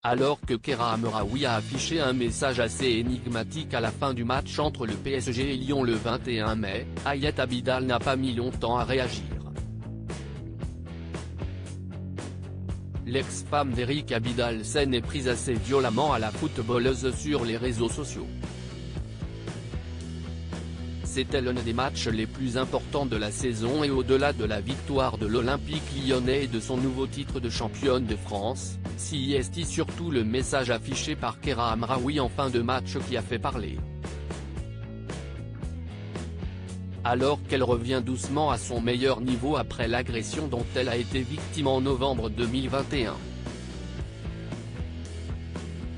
Alors que Kera Amraoui a affiché un message assez énigmatique à la fin du match entre le PSG et Lyon le 21 mai, Hayat Abidal n'a pas mis longtemps à réagir. L'ex-femme d'Eric Abidal s'en est prise assez violemment à la footballeuse sur les réseaux sociaux. C'était l'un des matchs les plus importants de la saison et au-delà de la victoire de l'Olympique lyonnais et de son nouveau titre de championne de France, c'est surtout le message affiché par Kera Amraoui en fin de match qui a fait parler. Alors qu'elle revient doucement à son meilleur niveau après l'agression dont elle a été victime en novembre 2021.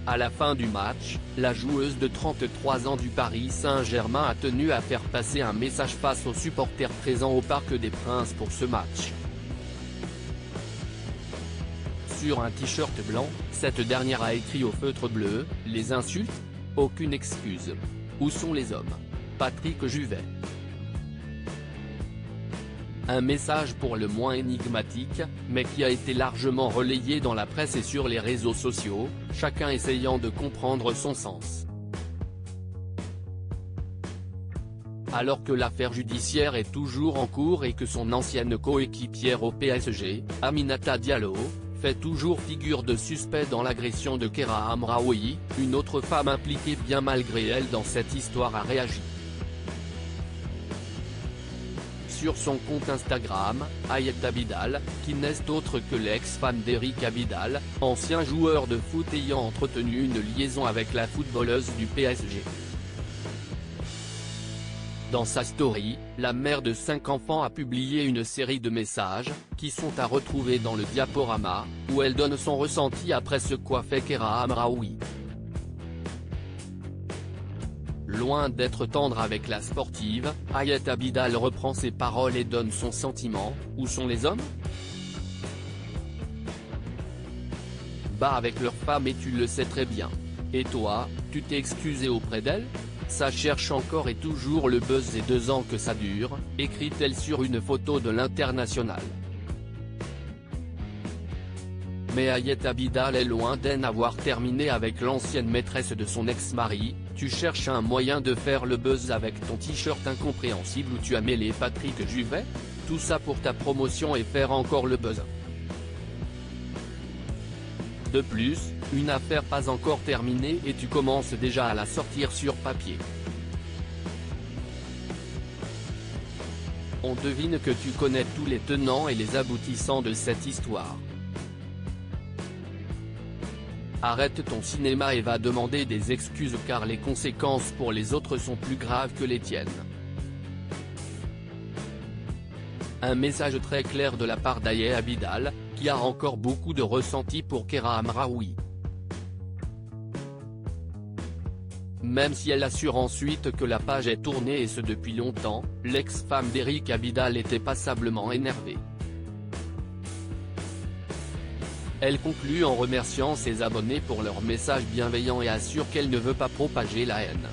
À la fin du match, la joueuse de 33 ans du Paris Saint-Germain a tenu à faire passer un message face aux supporters présents au Parc des Princes pour ce match. Sur un t-shirt blanc, cette dernière a écrit au feutre bleu « Les insultes ? Aucune excuse. Où sont les hommes ? Patrick Juvet ». Un message pour le moins énigmatique, mais qui a été largement relayé dans la presse et sur les réseaux sociaux, chacun essayant de comprendre son sens. Alors que l'affaire judiciaire est toujours en cours et que son ancienne coéquipière au PSG, Aminata Diallo, fait toujours figure de suspect dans l'agression de Kera Amraoui, une autre femme impliquée bien malgré elle dans cette histoire a réagi. Sur son compte Instagram, Hayat Abidal, qui n'est autre que l'ex-femme d'Eric Abidal, ancien joueur de foot ayant entretenu une liaison avec la footballeuse du PSG. Dans sa story, la mère de 5 enfants a publié une série de messages, qui sont à retrouver dans le diaporama, où elle donne son ressenti après ce qu'a fait Kera Amraoui. Loin d'être tendre avec la sportive, Hayat Abidal reprend ses paroles et donne son sentiment « Où sont les hommes ? Bah avec leurs femmes et tu le sais très bien. Et toi, tu t'es excusé auprès d'elle ? Ça cherche encore et toujours le buzz et 2 ans que ça dure », écrit-elle sur une photo de l'international. Mais Hayat Abidal est loin d'en avoir terminé avec l'ancienne maîtresse de son ex-mari. Tu cherches un moyen de faire le buzz avec ton t-shirt incompréhensible où tu as mêlé Patrick Juvet ? Tout ça pour ta promotion et faire encore le buzz. De plus, une affaire pas encore terminée et tu commences déjà à la sortir sur papier. On devine que tu connais tous les tenants et les aboutissants de cette histoire. Arrête ton cinéma et va demander des excuses car les conséquences pour les autres sont plus graves que les tiennes. Un message très clair de la part d'Hayat Abidal, qui a encore beaucoup de ressenti pour Kera Amraoui. Même si elle assure ensuite que la page est tournée et ce depuis longtemps, l'ex-femme d'Eric Abidal était passablement énervée. Elle conclut en remerciant ses abonnés pour leurs messages bienveillants et assure qu'elle ne veut pas propager la haine.